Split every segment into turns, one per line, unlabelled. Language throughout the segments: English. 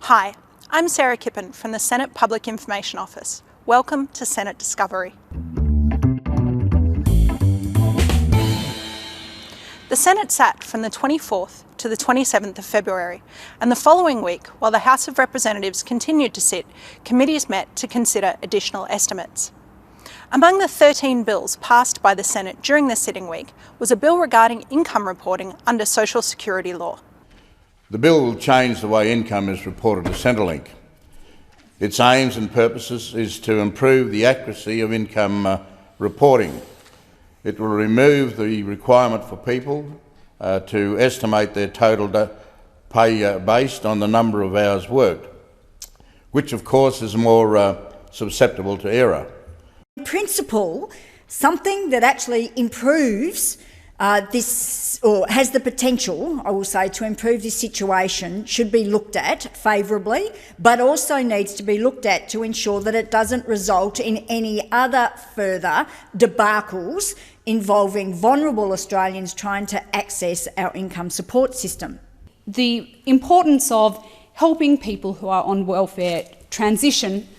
Hi, I'm Sarah Kippen from the Senate Public Information Office. Welcome to Senate Discovery. The Senate sat from the 24th to the 27th of February, and the following week, while the House of Representatives continued to sit, committees met to consider additional estimates. Among the 13 bills passed by the Senate during the sitting week was a bill regarding income reporting under Social Security law.
The bill will change the way income is reported to Centrelink. Its aims and purposes is to improve the accuracy of income reporting. It will remove the requirement for people to estimate their total pay based on the number of hours worked, which of course is more susceptible to error.
In principle, something that actually improves this, or has the potential, I will say, to improve this situation should be looked at favourably, but also needs to be looked at to ensure that it doesn't result in any other further debacles involving vulnerable Australians trying to access our income support system.
The importance of helping people who are on welfare transition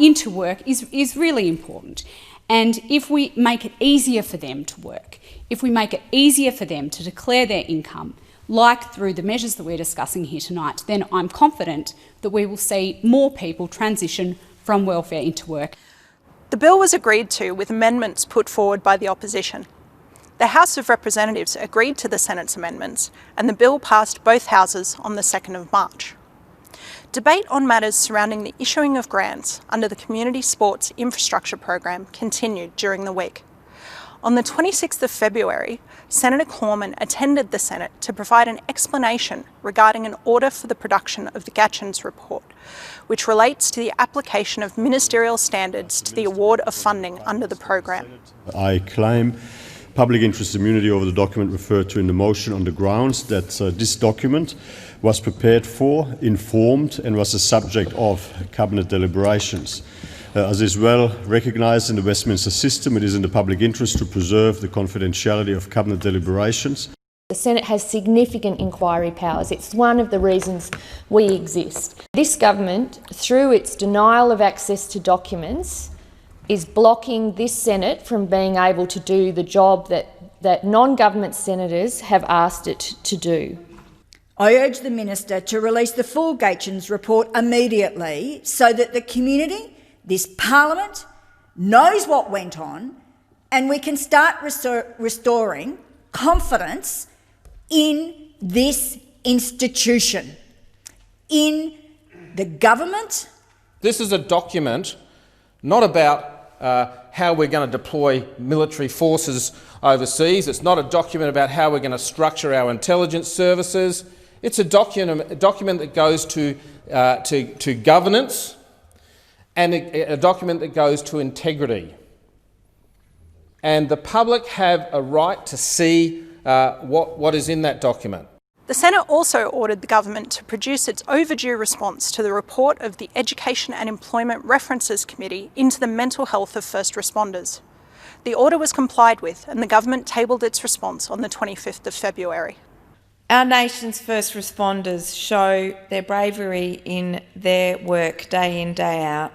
into work is really important. And if we make it easier for them to work, if we make it easier for them to declare their income, like through the measures that we're discussing here tonight, then I'm confident that we will see more people transition from welfare into work.
The bill was agreed to with amendments put forward by the opposition. The House of Representatives agreed to the Senate's amendments, and the bill passed both houses on the 2nd of March. Debate on matters surrounding the issuing of grants under the Community Sports Infrastructure Program continued during the week. On the 26th of February, Senator Cormann attended the Senate to provide an explanation regarding an order for the production of the Gatchins report, which relates to the application of ministerial standards to the award of funding under the program.
I claim public interest immunity over the document referred to in the motion on the grounds that this document was prepared for, informed and was the subject of Cabinet deliberations. As is well recognised in the Westminster system, it is in the public interest to preserve the confidentiality of Cabinet deliberations.
The Senate has significant inquiry powers. It's one of the reasons we exist. This government, through its denial of access to documents, is blocking this Senate from being able to do the job that non-government senators have asked it to do.
I urge the Minister to release the full Gatchins report immediately so that the community, this Parliament, knows what went on and we can start restoring confidence in this institution, in the government.
This is a document not about how we're going to deploy military forces overseas. It's not a document about how we're going to structure our intelligence services. It's a document that goes to governance and a document that goes to integrity. And the public have a right to see what is in that document.
The Senate also ordered the government to produce its overdue response to the report of the Education and Employment References Committee into the mental health of first responders. The order was complied with and the government tabled its response on the 25th of February.
Our nation's first responders show their bravery in their work day in, day out.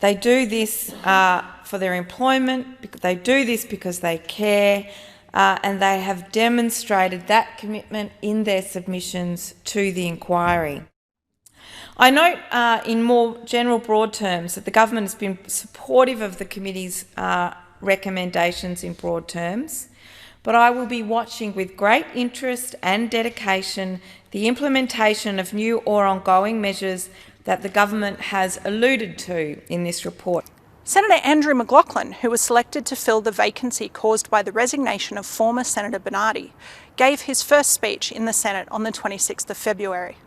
They do this for their employment, they do this because they care, and they have demonstrated that commitment in their submissions to the inquiry. I note in more general broad terms that the government has been supportive of the committee's recommendations in broad terms, but I will be watching with great interest and dedication the implementation of new or ongoing measures that the government has alluded to in this report.
Senator Andrew McLaughlin, who was selected to fill the vacancy caused by the resignation of former Senator Bernardi, gave his first speech in the Senate on the 26th of February.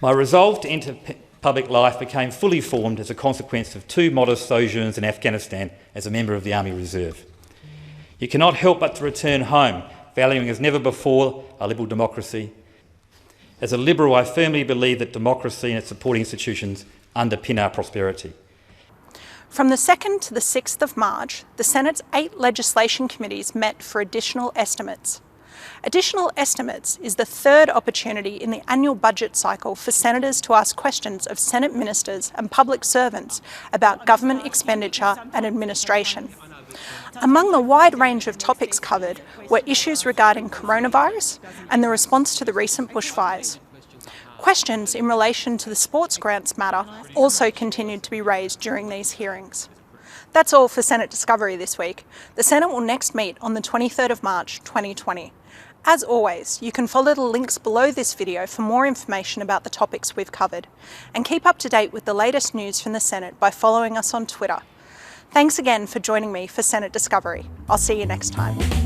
My resolve to enter public life became fully formed as a consequence of 2 modest sojourns in Afghanistan as a member of the Army Reserve. You cannot help but to return home, valuing as never before a liberal democracy. As a Liberal, I firmly believe that democracy and its supporting institutions underpin our prosperity.
From the 2nd to the 6th of March, the Senate's 8 legislation committees met for additional estimates. Additional estimates is the third opportunity in the annual budget cycle for senators to ask questions of Senate ministers and public servants about government expenditure and administration. Among the wide range of topics covered were issues regarding coronavirus and the response to the recent bushfires. Questions in relation to the sports grants matter also continued to be raised during these hearings. That's all for Senate Discovery this week. The Senate will next meet on the 23rd of March 2020. As always, you can follow the links below this video for more information about the topics we've covered, and keep up to date with the latest news from the Senate by following us on Twitter. Thanks again for joining me for Senate Discovery. I'll see you next time.